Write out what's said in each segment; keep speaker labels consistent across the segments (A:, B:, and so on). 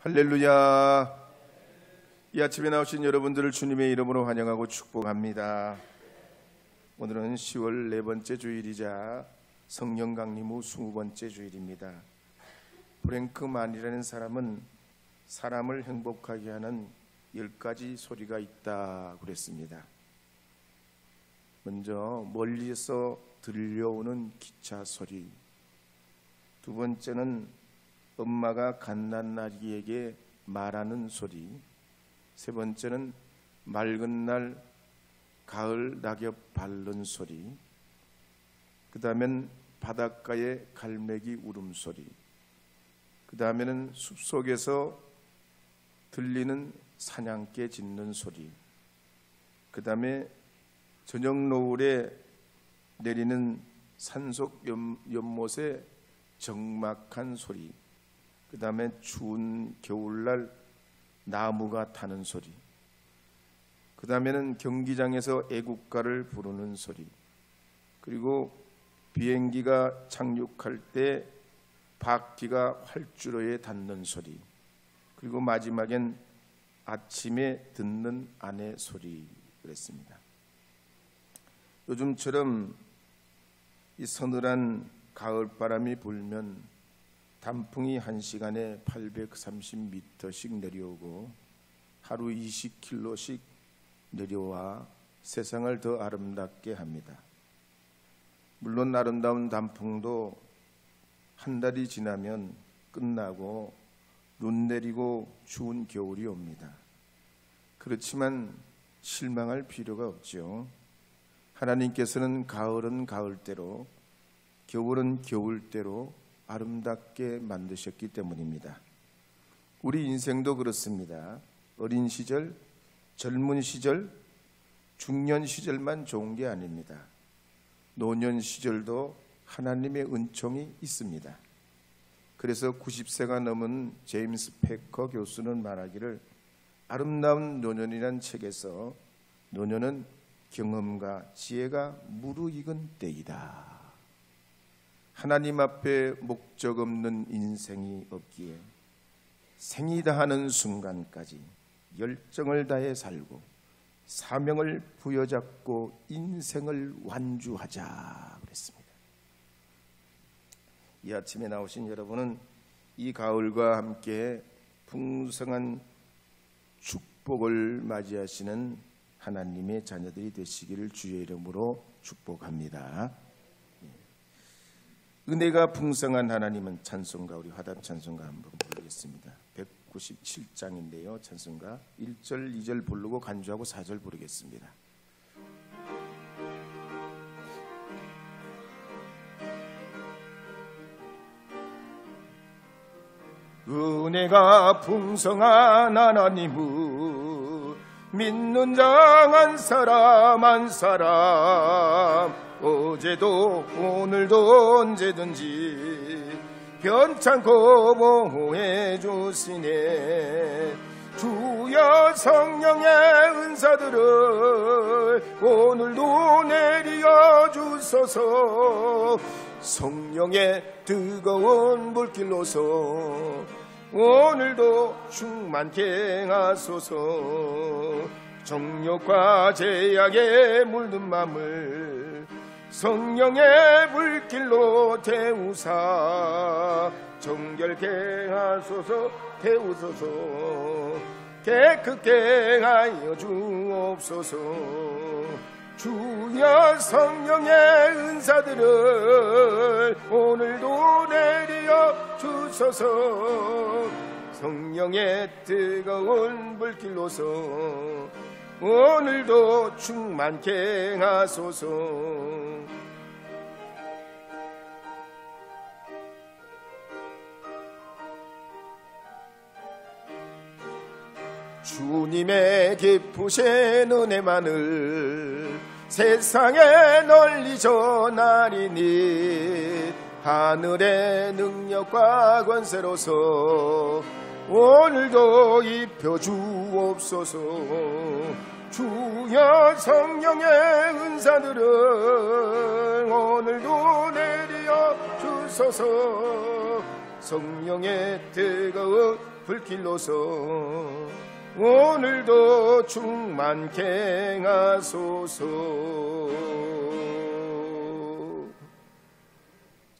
A: 할렐루야. 이 아침에 나오신 여러분들을 주님의 이름으로 환영하고 축복합니다. 오늘은 10월 네 번째 주일이자 성령 강림 후 20번째 주일입니다. 프랭크 만이라는 사람은 사람을 행복하게 하는 10가지 소리가 있다 그랬습니다. 먼저 멀리서 들려오는 기차 소리, 두 번째는 엄마가 갓난아기에게 말하는 소리, 세 번째는 맑은 날 가을 낙엽 밟는 소리, 그 다음엔 바닷가의 갈매기 울음소리, 그 다음에는 숲속에서 들리는 사냥개 짖는 소리, 그 다음에 저녁 노을에 내리는 산속 연못의 적막한 소리, 그 다음에 추운 겨울날 나무가 타는 소리, 그 다음에는 경기장에서 애국가를 부르는 소리, 그리고 비행기가 착륙할 때 바퀴가 활주로에 닿는 소리, 그리고 마지막엔 아침에 듣는 아내 소리 그랬습니다. 요즘처럼 이 서늘한 가을바람이 불면 단풍이 1시간에 830m씩 내려오고 하루 20km씩 내려와 세상을 더 아름답게 합니다. 물론 아름다운 단풍도 한 달이 지나면 끝나고 눈 내리고 추운 겨울이 옵니다. 그렇지만 실망할 필요가 없죠. 하나님께서는 가을은 가을대로, 겨울은 겨울대로 아름답게 만드셨기 때문입니다. 우리 인생도 그렇습니다. 어린 시절, 젊은 시절, 중년 시절만 좋은 게 아닙니다. 노년 시절도 하나님의 은총이 있습니다. 그래서 90세가 넘은 제임스 패커 교수는 말하기를, 아름다운 노년이란 책에서 노년은 경험과 지혜가 무르익은 때이다. 하나님 앞에 목적 없는 인생이 없기에 생이 다하는 순간까지 열정을 다해 살고 사명을 부여잡고 인생을 완주하자 그랬습니다. 이 아침에 나오신 여러분은 이 가을과 함께 풍성한 축복을 맞이하시는 하나님의 자녀들이 되시기를 주의 이름으로 축복합니다. 은혜가 풍성한 하나님은 찬송가, 우리 화답 찬송가 한번 부르겠습니다. 197장인데요 찬송가 1절 2절 부르고 간주하고 4절 부르겠습니다. 은혜가 풍성한 하나님은 믿는 자 한 사람 한 사람, 어제도 오늘도 언제든지 변찮고 보호해 주시네. 주여 성령의 은사들을 오늘도 내려 주소서. 성령의 뜨거운 불길로서 오늘도 충만케 하소서. 정욕과 제약에 물든 맘을 성령의 불길로 태우사 정결케 하소서. 태우소서. 깨끗게 하여 주옵소서. 주여 성령의 은사들을 오늘도 내려 주소서. 성령의 뜨거운 불길로서 오늘도 충만케 하소서. 주님의 깊으신 은혜만을 세상에 널리 전하리니 하늘의 능력과 권세로서 오늘도 입혀 주옵소서. 주여 성령의 은사들을 오늘도 내려 주소서. 성령의 뜨거운 불길로서 오늘도 충만케 행하소서.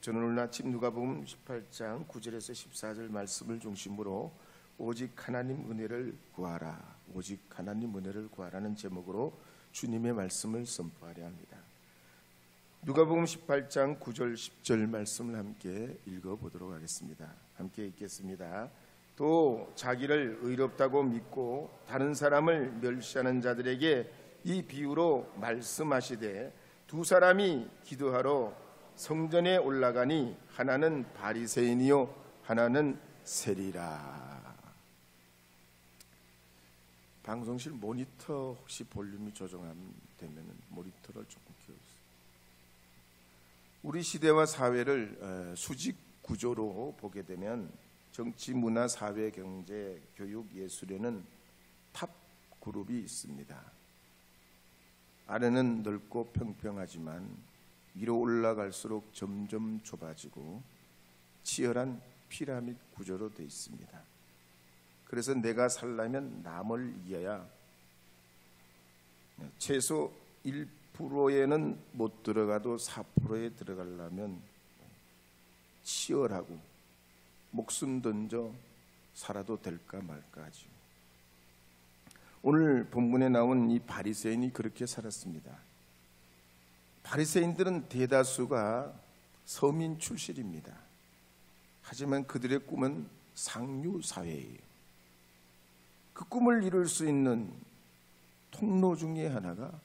A: 저는 오늘 아침 누가복음 18장 9절에서 14절 말씀을 중심으로 오직 하나님 은혜를 구하라, 오직 하나님 은혜를 구하라는 제목으로 주님의 말씀을 선포하려 합니다. 누가복음 18장 9절 10절 말씀을 함께 읽어보도록 하겠습니다. 함께 읽겠습니다. 또 자기를 의롭다고 믿고 다른 사람을 멸시하는 자들에게 이 비유로 말씀하시되, 두 사람이 기도하러 성전에 올라가니 하나는 바리새인이요 하나는 세리라. 방송실 모니터 혹시 볼륨이 조정되면 모니터를 조금 키워주세요. 우리 시대와 사회를 수직 구조로 보게 되면 정치, 문화, 사회, 경제, 교육, 예술에는 탑 그룹이 있습니다. 아래는 넓고 평평하지만 위로 올라갈수록 점점 좁아지고 치열한 피라미드 구조로 되어 있습니다. 그래서 내가 살려면 남을 이겨야 최소 1%에는 못 들어가도 4%에 들어가려면 치열하고 목숨 던져 살아도 될까 말까 하죠. 오늘 본문에 나온 이 바리새인이 그렇게 살았습니다. 바리새인들은 대다수가 서민 출신입니다. 하지만 그들의 꿈은 상류 사회예요. 그 꿈을 이룰 수 있는 통로 중에 하나가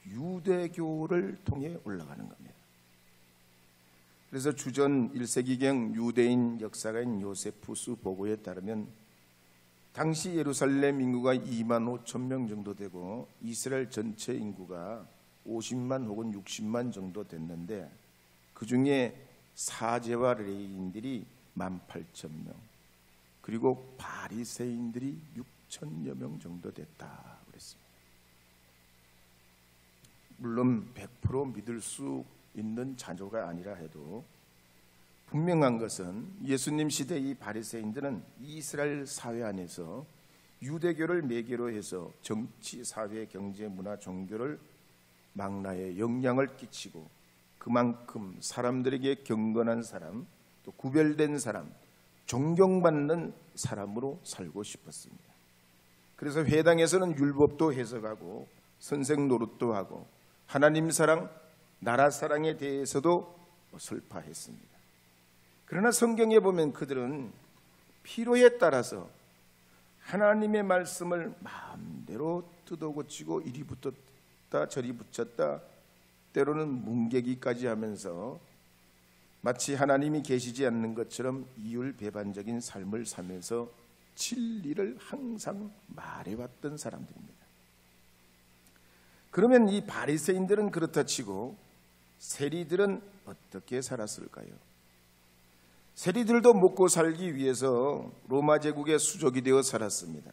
A: 유대교를 통해 올라가는 겁니다. 그래서 주전 1세기경 유대인 역사가인 요세푸스 보고에 따르면 당시 예루살렘 인구가 2만 5천 명 정도 되고 이스라엘 전체 인구가 50만 혹은 60만 정도 됐는데 그 중에 사제와 레위인들이 18,000명, 그리고 바리새인들이 6천여 명 정도 됐다 그랬습니다. 물론 100% 믿을 수 있는 자료가 아니라 해도 분명한 것은 예수님 시대 이 바리새인들은 이스라엘 사회 안에서 유대교를 매개로 해서 정치, 사회, 경제, 문화, 종교를 망라에 영향을 끼치고 그만큼 사람들에게 경건한 사람, 또 구별된 사람, 존경받는 사람으로 살고 싶었습니다. 그래서 회당에서는 율법도 해석하고 선생 노릇도 하고 하나님 사랑, 나라 사랑에 대해서도 설파했습니다. 그러나 성경에 보면 그들은 필요에 따라서 하나님의 말씀을 마음대로 뜯어고치고 이리 붙었다 저리 붙였다, 때로는 뭉개기까지 하면서 마치 하나님이 계시지 않는 것처럼 이율배반적인 삶을 살면서 진리를 항상 말해왔던 사람들입니다. 그러면 이 바리새인들은 그렇다 치고 세리들은 어떻게 살았을까요? 세리들도 먹고 살기 위해서 로마 제국의 수족이 되어 살았습니다.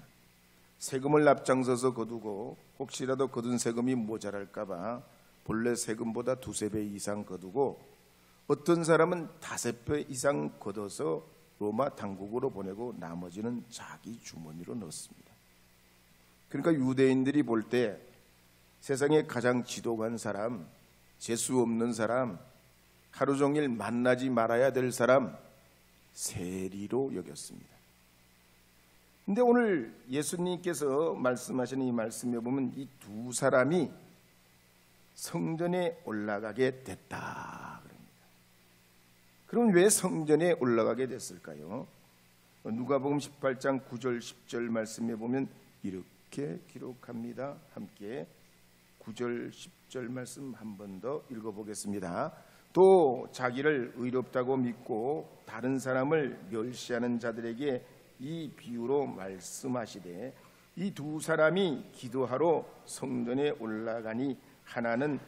A: 세금을 앞장서서 거두고 혹시라도 거둔 세금이 모자랄까 봐 본래 세금보다 2~3배 이상 거두고 어떤 사람은 5배 이상 걷어서 로마 당국으로 보내고 나머지는 자기 주머니로 넣었습니다. 그러니까 유대인들이 볼 때 세상에 가장 지독한 사람, 재수 없는 사람, 하루 종일 만나지 말아야 될 사람, 세리로 여겼습니다. 근데 오늘 예수님께서 말씀하시는 이 말씀에 보면 이 두 사람이 성전에 올라가게 됐다 그럽니다. 그럼 왜 성전에 올라가게 됐을까요? 누가복음 18장 9절 10절 말씀에 보면 이렇게 기록합니다. 함께 9절 10절 말씀 한 번 더 읽어보겠습니다. 또 자기를 의롭다고 믿고 다른 사람을 멸시하는 자들에게 이 비유로 말씀하시되, 이 두 사람이 기도하러 성전에 올라가니 하나는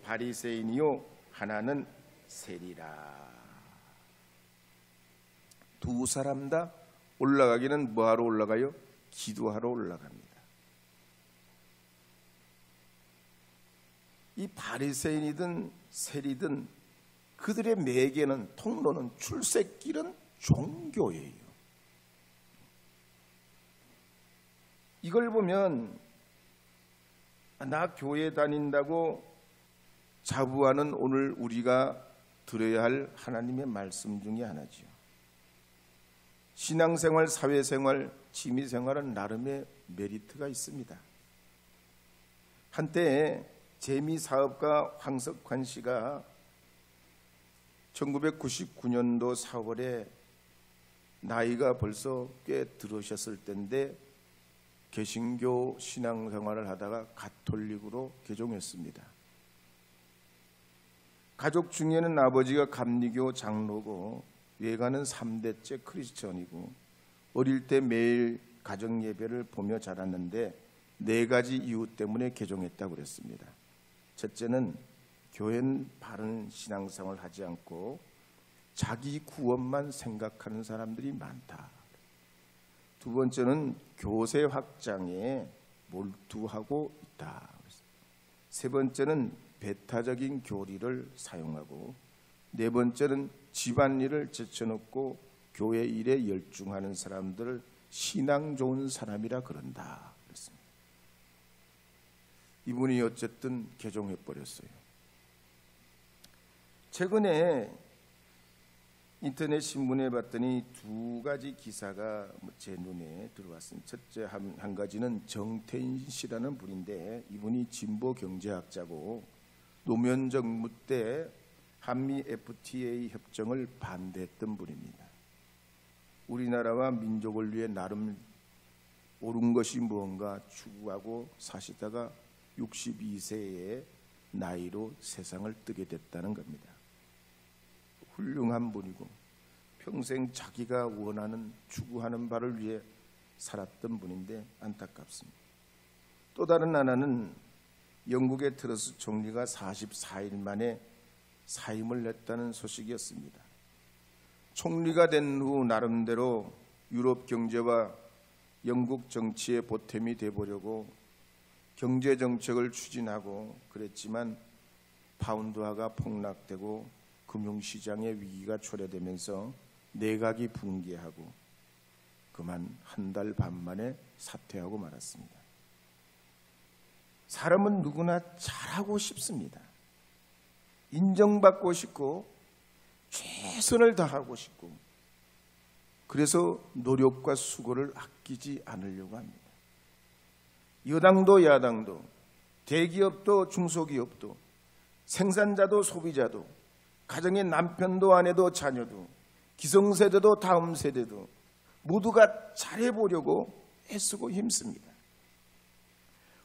A: 바리새인이요 하나는 세리라. 두 사람 다 올라가기는 뭐하러 올라가요? 기도하러 올라갑니다. 이 바리새인이든 세리든 그들의 매개는, 통로는, 출세길은 종교예요. 이걸 보면 나 교회 다닌다고 자부하는 오늘 우리가 들어야 할 하나님의 말씀 중에 하나지요. 신앙생활, 사회생활, 취미생활은 나름의 메리트가 있습니다. 한때 재미사업가 황석환 씨가 1999년도 4월에 나이가 벌써 꽤 들으셨을 때인데 개신교 신앙생활을 하다가 가톨릭으로 개종했습니다. 가족 중에는 아버지가 감리교 장로고 외가는 3대째 크리스천이고 어릴 때 매일 가정 예배를 보며 자랐는데 4가지 이유 때문에 개종했다고 그랬습니다. 첫째는 교회는 바른 신앙생활을 하지 않고 자기 구원만 생각하는 사람들이 많다. 두 번째는 교세 확장에 몰두하고 있다. 세 번째는 배타적인 교리를 사용하고 네 번째는 집안일을 제쳐놓고 교회 일에 열중하는 사람들을 신앙 좋은 사람이라 그런다. 그랬습니다. 이분이 어쨌든 개종해버렸어요. 최근에 인터넷 신문에 봤더니 2가지 기사가 제 눈에 들어왔습니다. 첫째 한 가지는 정태인 씨라는 분인데 이분이 진보 경제학자고 노무현 정부 때 한미 FTA 협정을 반대했던 분입니다. 우리나라와 민족을 위해 나름 옳은 것이 무언가 추구하고 사시다가 62세의 나이로 세상을 뜨게 됐다는 겁니다. 훌륭한 분이고 평생 자기가 원하는 추구하는 바를 위해 살았던 분인데 안타깝습니다. 또 다른 하나는 영국의 트러스 총리가 44일 만에 사임을 냈다는 소식이었습니다. 총리가 된 후 나름대로 유럽 경제와 영국 정치에 보탬이 돼보려고 경제 정책을 추진하고 그랬지만 파운드화가 폭락되고 금융시장의 위기가 초래되면서 내각이 붕괴하고 그만 한 달 반 만에 사퇴하고 말았습니다. 사람은 누구나 잘하고 싶습니다. 인정받고 싶고 최선을 다하고 싶고 그래서 노력과 수고를 아끼지 않으려고 합니다. 여당도 야당도 대기업도 중소기업도 생산자도 소비자도 가정의 남편도 아내도 자녀도 기성세대도 다음 세대도 모두가 잘해보려고 애쓰고 힘씁니다.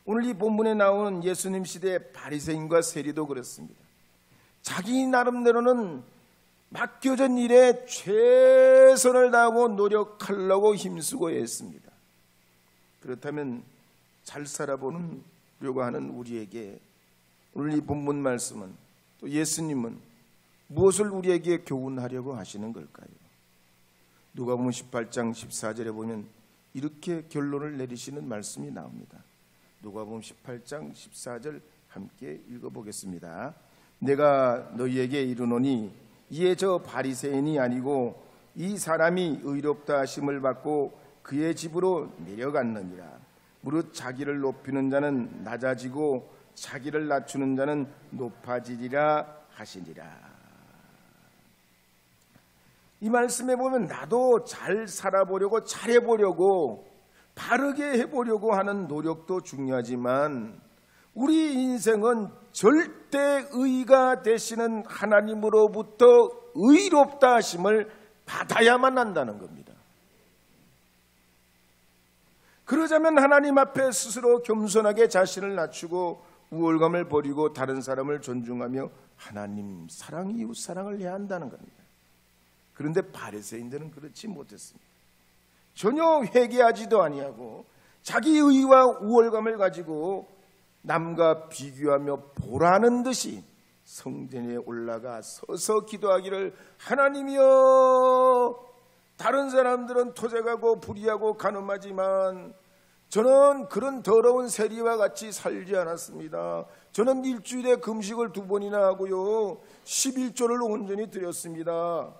A: 오늘 이 본문에 나오는 예수님 시대의 바리새인과 세리도 그렇습니다. 자기 나름대로는 맡겨진 일에 최선을 다하고 노력하려고 힘쓰고 애씁니다. 그렇다면 잘 살아보려고 하는 우리에게 오늘 이 본문 말씀은 또 예수님은 무엇을 우리에게 교훈하려고 하시는 걸까요? 누가복음 18장 14절에 보면 이렇게 결론을 내리시는 말씀이 나옵니다. 누가복음 18장 14절 함께 읽어보겠습니다. 내가 너희에게 이르노니 이에 저 바리새인이 아니고 이 사람이 의롭다 하심을 받고 그의 집으로 내려갔느니라. 무릇 자기를 높이는 자는 낮아지고 자기를 낮추는 자는 높아지리라 하시니라. 이 말씀에 보면 나도 잘 살아보려고 잘해보려고 바르게 해보려고 하는 노력도 중요하지만 우리 인생은 절대 의가 되시는 하나님으로부터 의롭다 하심을 받아야만 한다는 겁니다. 그러자면 하나님 앞에 스스로 겸손하게 자신을 낮추고 우월감을 버리고 다른 사람을 존중하며 하나님 사랑, 이웃 사랑을 해야 한다는 겁니다. 그런데 바리새인들은 그렇지 못했습니다. 전혀 회개하지도 아니하고 자기 의와 우월감을 가지고 남과 비교하며 보라는 듯이 성전에 올라가 서서 기도하기를 하나님이여, 다른 사람들은 토색하고 불의하고 간음하지만 저는 그런 더러운 세리와 같이 살지 않았습니다. 저는 일주일에 금식을 2번이나 하고요 11조를 온전히 드렸습니다.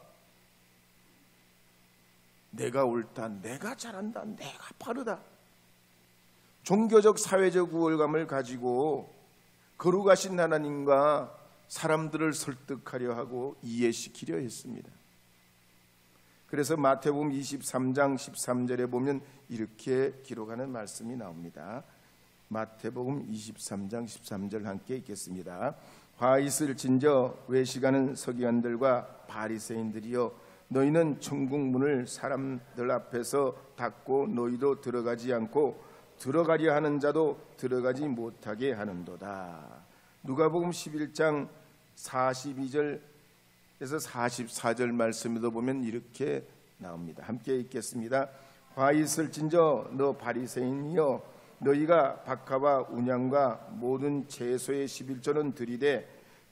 A: 내가 옳다, 내가 잘한다, 내가 바르다. 종교적 사회적 우월감을 가지고 거룩하신 하나님과 사람들을 설득하려 하고 이해시키려 했습니다. 그래서 마태복음 23장 13절에 보면 이렇게 기록하는 말씀이 나옵니다. 마태복음 23장 13절 함께 읽겠습니다. 화 있을진저 외식하는 서기관들과 바리새인들이여, 너희는 천국 문을 사람들 앞에서 닫고 너희도 들어가지 않고 들어가려 하는 자도 들어가지 못하게 하는도다. 누가복음 11장 42절에서 44절 말씀에도 보면 이렇게 나옵니다. 함께 읽겠습니다. 화 있을진저 너 바리새인이여, 너희가 박하와 운양과 모든 채소의 11조는 들이되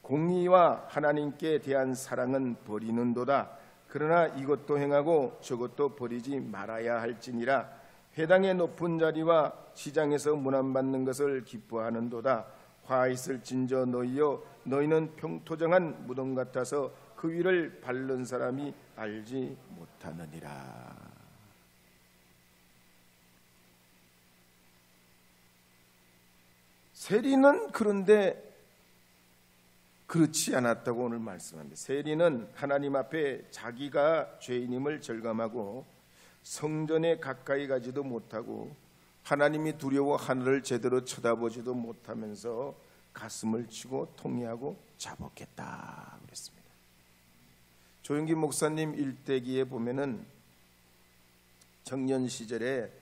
A: 공의와 하나님께 대한 사랑은 버리는도다. 그러나 이것도 행하고 저것도 버리지 말아야 할지니라. 회당의 높은 자리와 시장에서 문안받는 것을 기뻐하는도다. 화 있을진저 너희여, 너희는 평토정한 무덤 같아서 그 위를 밟는 사람이 알지 못하느니라. 세리는 그런데 그렇지 않았다고 오늘 말씀합니다. 세리는 하나님 앞에 자기가 죄인임을 절감하고 성전에 가까이 가지도 못하고 하나님이 두려워 하늘을 제대로 쳐다보지도 못하면서 가슴을 치고 통회하고 자복했다 그랬습니다. 조영기 목사님 일대기에 보면은 청년 시절에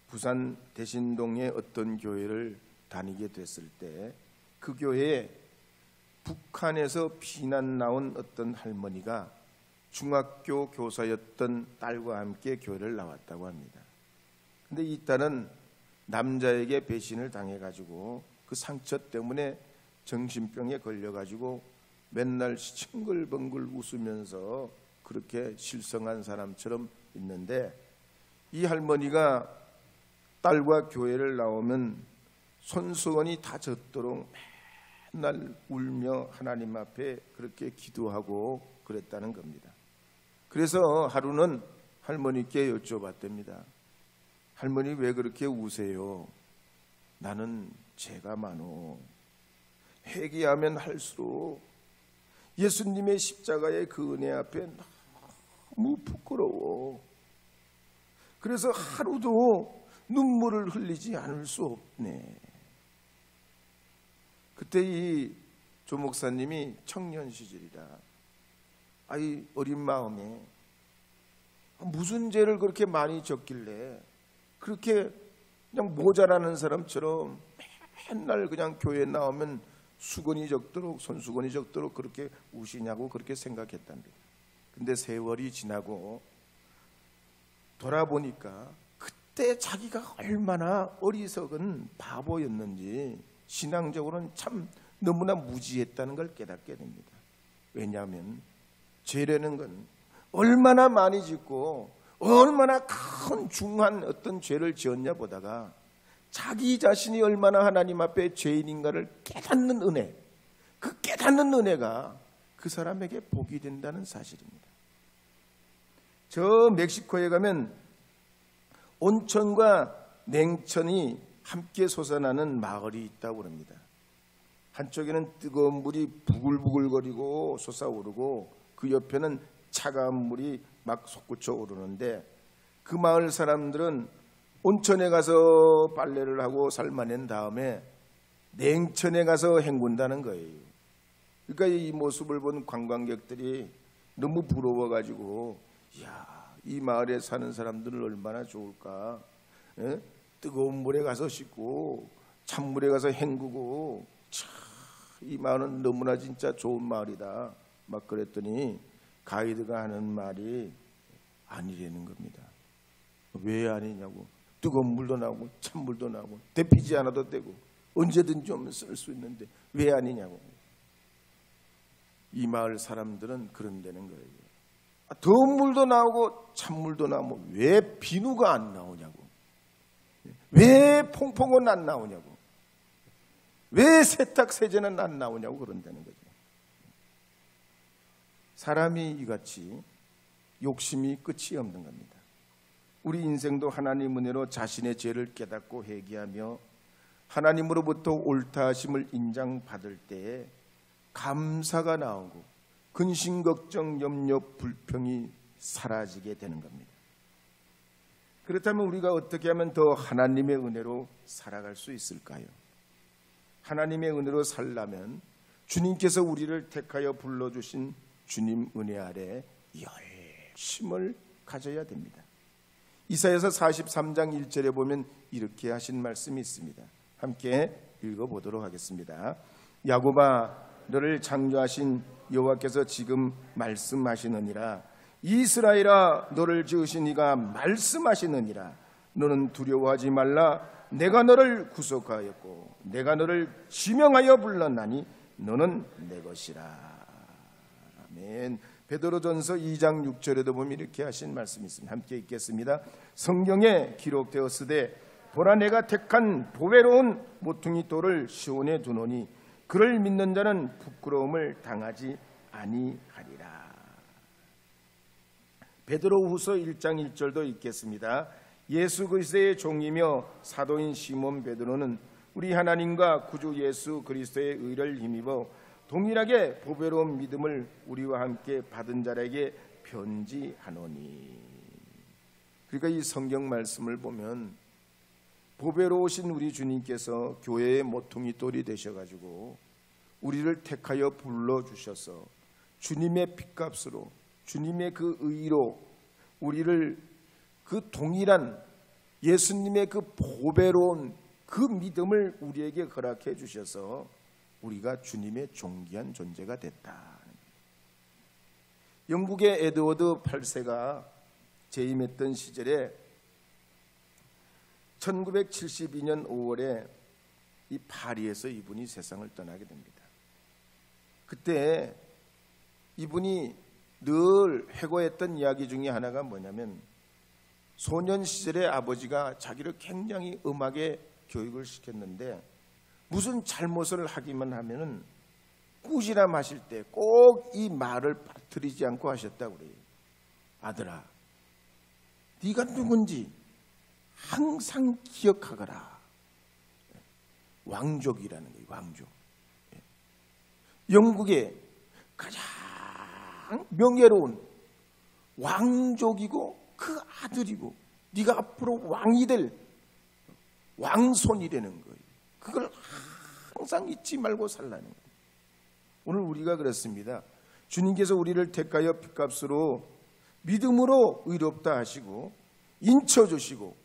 A: 부산 대신동의 어떤 교회를 다니게 됐을 때 그 교회에 북한에서 피난 나온 어떤 할머니가 중학교 교사였던 딸과 함께 교회를 나왔다고 합니다. 근데 이 딸은 남자에게 배신을 당해가지고 그 상처 때문에 정신병에 걸려가지고 맨날 싱글벙글 웃으면서 그렇게 실성한 사람처럼 있는데, 이 할머니가 딸과 교회를 나오면 손수건이 다 젖도록 맨날 울며 하나님 앞에 그렇게 기도하고 그랬다는 겁니다. 그래서 하루는 할머니께 여쭤봤답니다. 할머니 왜 그렇게 우세요? 나는 죄가 많어. 회개하면 할수록 예수님의 십자가의 그 은혜 앞에 너무 부끄러워. 그래서 하루도 눈물을 흘리지 않을 수 없네. 그때 이 조 목사님이 청년 시절이다. 아이 어린 마음에 무슨 죄를 그렇게 많이 졌길래 그렇게 그냥 모자라는 사람처럼 맨날 그냥 교회 나오면 수건이 적도록 손수건이 적도록 그렇게 우시냐고 그렇게 생각했답니다. 근데 세월이 지나고 돌아보니까 그때 자기가 얼마나 어리석은 바보였는지 신앙적으로는 참 너무나 무지했다는 걸 깨닫게 됩니다. 왜냐하면 죄라는 건 얼마나 많이 짓고 얼마나 큰 중한 어떤 죄를 지었냐 보다가 자기 자신이 얼마나 하나님 앞에 죄인인가를 깨닫는 은혜, 그 깨닫는 은혜가 그 사람에게 복이 된다는 사실입니다. 저 멕시코에 가면 온천과 냉천이 함께 솟아나는 마을이 있다고 합니다. 한쪽에는 뜨거운 물이 부글부글거리고 솟아오르고 그 옆에는 차가운 물이 막 솟구쳐 오르는데, 그 마을 사람들은 온천에 가서 빨래를 하고 삶아낸 다음에 냉천에 가서 헹군다는 거예요. 그러니까 이 모습을 본 관광객들이 너무 부러워가지고, 이야, 이 마을에 사는 사람들은 얼마나 좋을까. 에? 뜨거운 물에 가서 씻고 찬물에 가서 헹구고, 참, 이 마을은 너무나 진짜 좋은 마을이다 막 그랬더니 가이드가 하는 말이 아니라는 겁니다. 왜 아니냐고. 뜨거운 물도 나오고 찬물도 나오고 데피지 않아도 되고 언제든지 좀 쓸 수 있는데 왜 아니냐고. 이 마을 사람들은 그런다는 거예요. 더운 물도 나오고 찬물도 나오면 왜 비누가 안 나오냐고. 왜 퐁퐁은 안 나오냐고. 왜 세탁세제는 안 나오냐고 그런다는 거죠. 사람이 이같이 욕심이 끝이 없는 겁니다. 우리 인생도 하나님 은혜로 자신의 죄를 깨닫고 회개하며 하나님으로부터 옳다 하심을 인정받을 때에 감사가 나오고 근심, 걱정, 염려, 불평이 사라지게 되는 겁니다. 그렇다면 우리가 어떻게 하면 더 하나님의 은혜로 살아갈 수 있을까요? 하나님의 은혜로 살려면 주님께서 우리를 택하여 불러주신 주님 은혜 아래 열심을 가져야 됩니다. 이사야서 43장 1절에 보면 이렇게 하신 말씀이 있습니다. 함께 읽어보도록 하겠습니다. 야곱아, 너를 창조하신 여호와께서 지금 말씀하시느니라. 이스라엘아, 너를 지으신 이가 말씀하시느니라. 너는 두려워하지 말라. 내가 너를 구속하였고 내가 너를 지명하여 불렀나니 너는 내 것이라. 아멘. 베드로전서 2장 6절에도 보면 이렇게 하신 말씀이 있습니다. 함께 읽겠습니다. 성경에 기록되었으되 보라, 내가 택한 보배로운 모퉁이 돌을 시온에 두노니 그를 믿는 자는 부끄러움을 당하지 아니하리라. 베드로후서 1장 1절도 읽겠습니다. 예수 그리스도의 종이며 사도인 시몬 베드로는 우리 하나님과 구주 예수 그리스도의 의를 힘입어 동일하게 보배로운 믿음을 우리와 함께 받은 자에게 편지하노니. 그러니까 이 성경 말씀을 보면 보배로우신 우리 주님께서 교회의 모퉁이 돌이 되셔가지고 우리를 택하여 불러주셔서 주님의 핏값으로, 주님의 그 의로 우리를 그 동일한 예수님의 그 보배로운 그 믿음을 우리에게 허락해 주셔서 우리가 주님의 존귀한 존재가 됐다. 영국의 에드워드 8세가 재임했던 시절에 1972년 5월에 이 파리에서 이분이 세상을 떠나게 됩니다. 그때 이분이 늘 회고했던 이야기 중에 하나가 뭐냐면 소년 시절에 아버지가 자기를 굉장히 음악에 교육을 시켰는데 무슨 잘못을 하기만 하면은 꾸지람 마실 때 꼭 이 말을 빠뜨리지 않고 하셨다고 그래요. 아들아, 네가 누군지 항상 기억하거라. 왕족이라는 거예요. 왕족. 영국의 가장 명예로운 왕족이고 그 아들이고 네가 앞으로 왕이 될 왕손이라는 거예요. 그걸 항상 잊지 말고 살라는 거예요. 오늘 우리가 그렇습니다. 주님께서 우리를 택하여 핏값으로 믿음으로 의롭다 하시고 인쳐주시고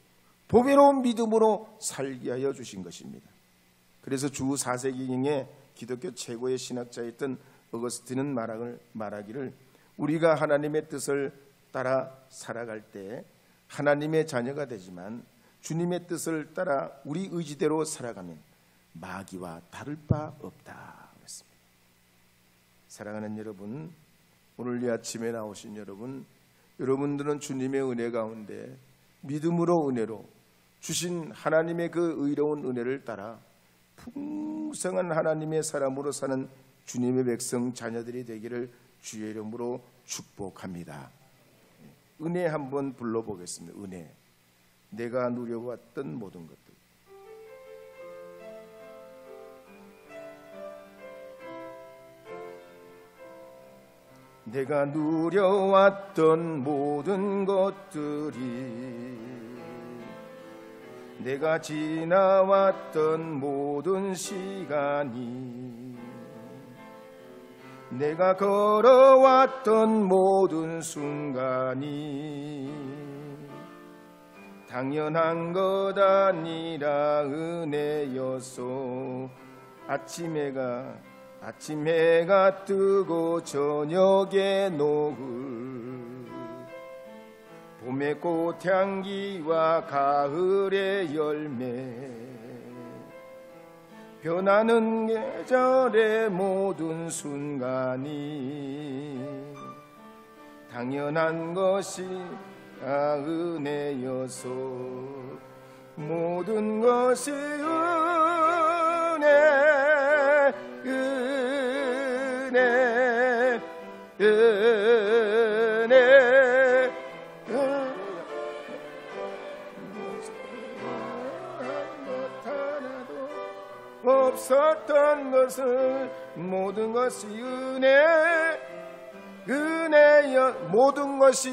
A: 보배로운 믿음으로 살게 하여 주신 것입니다. 그래서 주 4세기경에 기독교 최고의 신학자였던 어거스틴은 말하기를 우리가 하나님의 뜻을 따라 살아갈 때 하나님의 자녀가 되지만 주님의 뜻을 따라 우리 의지대로 살아가면 마귀와 다를 바 없다 그랬습니다. 사랑하는 여러분, 오늘 이 아침에 나오신 여러분들은 주님의 은혜 가운데 믿음으로 은혜로 주신 하나님의 그 의로운 은혜를 따라 풍성한 하나님의 사람으로 사는 주님의 백성 자녀들이 되기를 주의 이름으로 축복합니다. 은혜 한번 불러보겠습니다. 은혜. 내가 누려왔던 모든 것들. 내가 누려왔던 모든 것들이, 내가 지나왔던 모든 시간이, 내가 걸어왔던 모든 순간이 당연한 것 아니라 은혜였소. 아침 해가 뜨고 저녁의 노을, 봄의 꽃향기와 가을의 열매, 변하는 계절의 모든 순간이 당연한 것이 은혜여서 모든 것이 은혜 없었던 것을 모든 것이 은혜여 모든 것이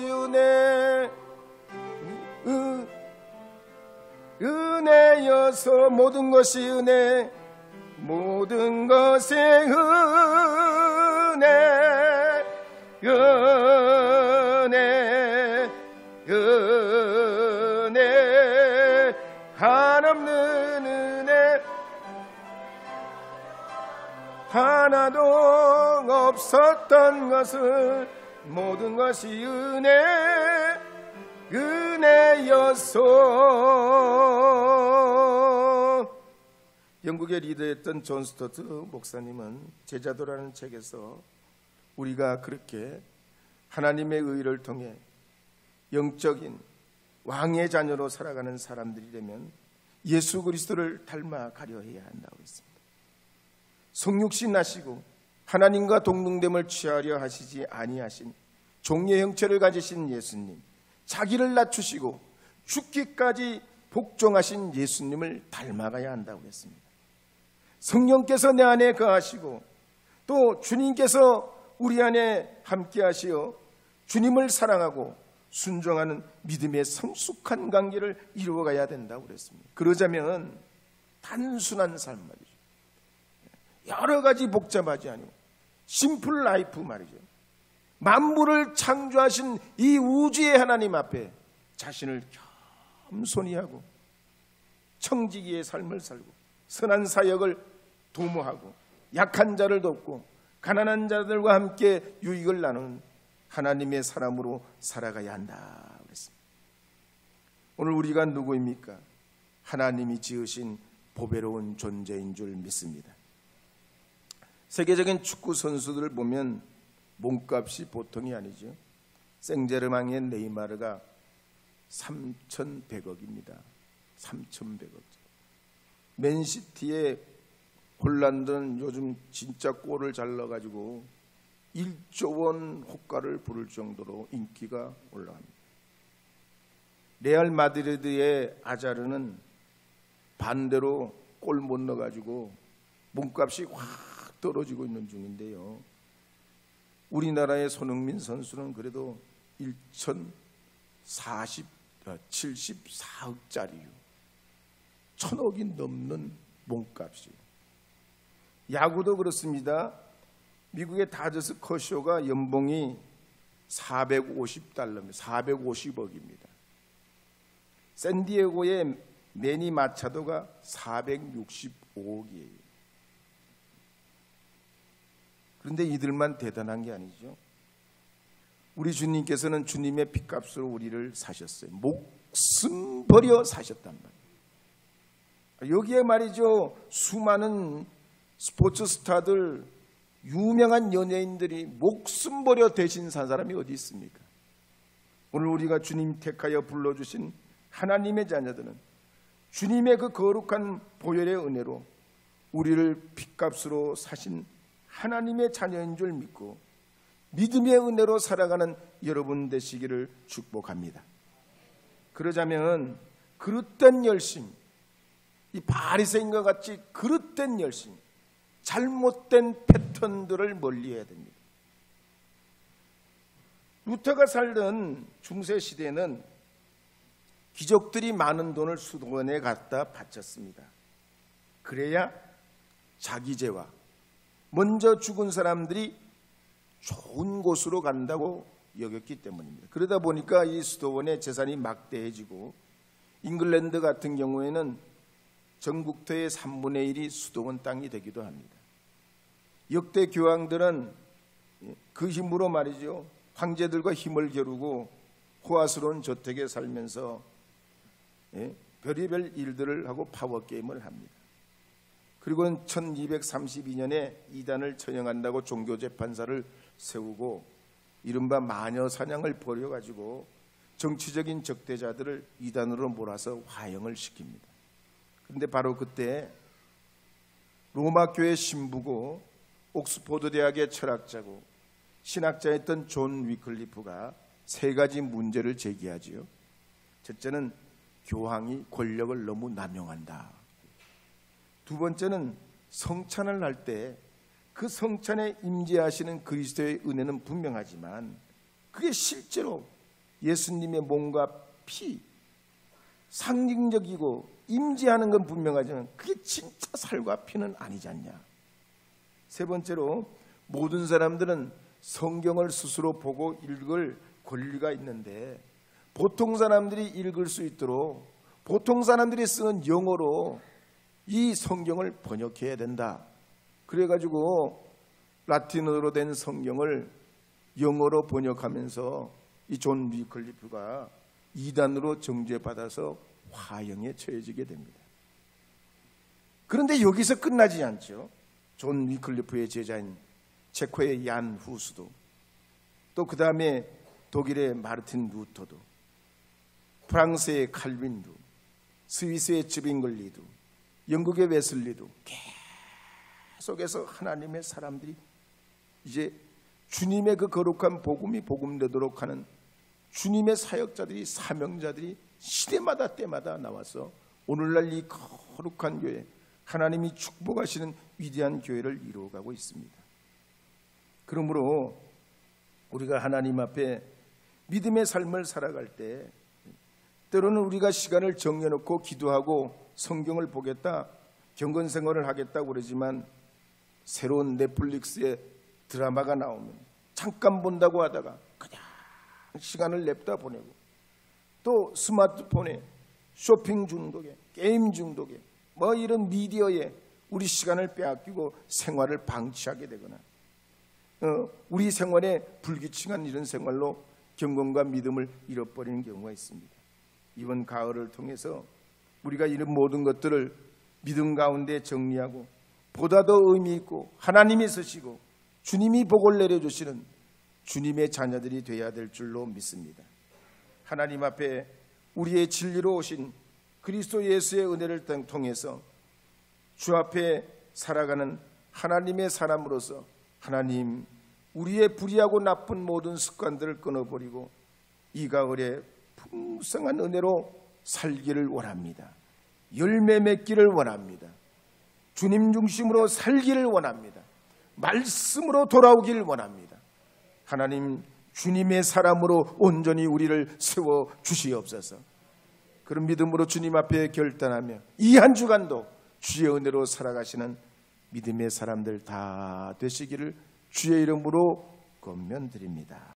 A: 은혜여서 모든 것이 모든 것의 은혜 한없는 은혜 하나도 없었던 것을 모든 것이 은혜였소. 영국의 리더였던 존 스토트 목사님은 제자도라는 책에서 우리가 그렇게 하나님의 의를 통해 영적인 왕의 자녀로 살아가는 사람들이 되면 예수 그리스도를 닮아가려 해야 한다고 했습니다. 성육신 하시고 하나님과 동등됨을 취하려 하시지 아니하신 종의 형체를 가지신 예수님, 자기를 낮추시고 죽기까지 복종하신 예수님을 닮아가야 한다고 했습니다. 성령께서 내 안에 거하시고 또 주님께서 우리 안에 함께 하시어 주님을 사랑하고 순종하는 믿음의 성숙한 관계를 이루어가야 된다고 그랬습니다. 그러자면 단순한 삶 말이죠. 여러 가지 복잡하지 않고 심플 라이프 말이죠. 만물을 창조하신 이 우주의 하나님 앞에 자신을 겸손히 하고 청지기의 삶을 살고 선한 사역을 도모하고 약한 자를 돕고 가난한 자들과 함께 유익을 나누는 하나님의 사람으로 살아가야 한다 그랬습니다. 오늘 우리가 누구입니까? 하나님이 지으신 보배로운 존재인 줄 믿습니다. 세계적인 축구 선수들을 보면 몸값이 보통이 아니죠. 생제르맹의 네이마르가 3,100억입니다. 3,100억. 맨시티의 홀란드는 요즘 진짜 골을 잘 넣어가지고 1조 원 호가를 부를 정도로 인기가 올라갑니다. 레알 마드리드의 아자르는 반대로 골 못 넣어가지고 몸값이 확 떨어지고 있는 중인데요. 우리나라의 손흥민 선수는 그래도 1,074억짜리요. 1,000억이 넘는 몸값이요. 야구도 그렇습니다. 미국의 다저스 커쇼가 연봉이 450달러입니다. 450억입니다. 샌디에고의 매니 마차도가 465억이에요. 그런데 이들만 대단한 게 아니죠. 우리 주님께서는 주님의 핏값으로 우리를 사셨어요. 목숨 버려 사셨단 말이에요. 여기에 말이죠, 수많은 스포츠 스타들, 유명한 연예인들이 목숨 버려 대신 산 사람이 어디 있습니까? 오늘 우리가 주님 택하여 불러주신 하나님의 자녀들은 주님의 그 거룩한 보혈의 은혜로 우리를 핏값으로 사신 하나님의 자녀인 줄 믿고 믿음의 은혜로 살아가는 여러분 되시기를 축복합니다. 그러자면 그릇된 열심, 이 바리새인과 같이 그릇된 열심, 잘못된 패턴들을 멀리해야 됩니다. 루터가 살던 중세시대에는 귀족들이 많은 돈을 수도원에 갖다 바쳤습니다. 그래야 자기 죄와 먼저 죽은 사람들이 좋은 곳으로 간다고 여겼기 때문입니다. 그러다 보니까 이 수도원의 재산이 막대해지고 잉글랜드 같은 경우에는 전국토의 3분의 1이 수도원 땅이 되기도 합니다. 역대 교황들은 그 힘으로 말이죠, 황제들과 힘을 겨루고 호화스러운 저택에 살면서 별의별 일들을 하고 파워게임을 합니다. 그리고 1232년에 이단을 처형한다고 종교재판사를 세우고 이른바 마녀사냥을 벌여가지고 정치적인 적대자들을 이단으로 몰아서 화형을 시킵니다. 그런데 바로 그때 로마교회 신부고 옥스포드 대학의 철학자고 신학자였던 존 위클리프가 세 가지 문제를 제기하지요. 첫째는 교황이 권력을 너무 남용한다. 두 번째는 성찬을 할 때 그 성찬에 임재하시는 그리스도의 은혜는 분명하지만 그게 실제로 예수님의 몸과 피, 상징적이고 임재하는 건 분명하지만 그게 진짜 살과 피는 아니지 않냐. 세 번째로 모든 사람들은 성경을 스스로 보고 읽을 권리가 있는데 보통 사람들이 읽을 수 있도록 보통 사람들이 쓰는 영어로 이 성경을 번역해야 된다. 그래가지고 라틴어로 된 성경을 영어로 번역하면서 이 존 위클리프가 이단으로 정죄받아서 화형에 처해지게 됩니다. 그런데 여기서 끝나지 않죠. 존 위클리프의 제자인 체코의 얀 후스도, 또 그 다음에 독일의 마르틴 루터도, 프랑스의 칼빈도, 스위스의 츠빙글리도, 영국의 웨슬리도 계속해서 하나님의 사람들이 이제 주님의 그 거룩한 복음이 복음되도록 하는 주님의 사역자들이, 사명자들이 시대마다 때마다 나와서 오늘날 이 거룩한 교회, 하나님이 축복하시는 위대한 교회를 이루어가고 있습니다. 그러므로 우리가 하나님 앞에 믿음의 삶을 살아갈 때 때로는 우리가 시간을 정해놓고 기도하고 성경을 보겠다, 경건 생활을 하겠다고 그러지만 새로운 넷플릭스의 드라마가 나오면 잠깐 본다고 하다가 그냥 시간을 냅다 보내고, 또 스마트폰에 쇼핑 중독에, 게임 중독에, 뭐 이런 미디어에 우리 시간을 빼앗기고 생활을 방치하게 되거나 우리 생활에 불규칙한 이런 생활로 경건과 믿음을 잃어버리는 경우가 있습니다. 이번 가을을 통해서 우리가 이런 모든 것들을 믿음 가운데 정리하고 보다 더 의미 있고 하나님이 쓰시고 주님이 복을 내려주시는 주님의 자녀들이 되어야 될 줄로 믿습니다. 하나님 앞에 우리의 진리로 오신 그리스도 예수의 은혜를 통해서 주 앞에 살아가는 하나님의 사람으로서 하나님, 우리의 불의하고 나쁜 모든 습관들을 끊어버리고 이 가을에 풍성한 은혜로 살기를 원합니다. 열매 맺기를 원합니다. 주님 중심으로 살기를 원합니다. 말씀으로 돌아오기를 원합니다. 하나님, 주님의 사람으로 온전히 우리를 세워 주시옵소서. 그런 믿음으로 주님 앞에 결단하며 이 한 주간도 주의 은혜로 살아가시는 믿음의 사람들 다 되시기를 주의 이름으로 권면드립니다.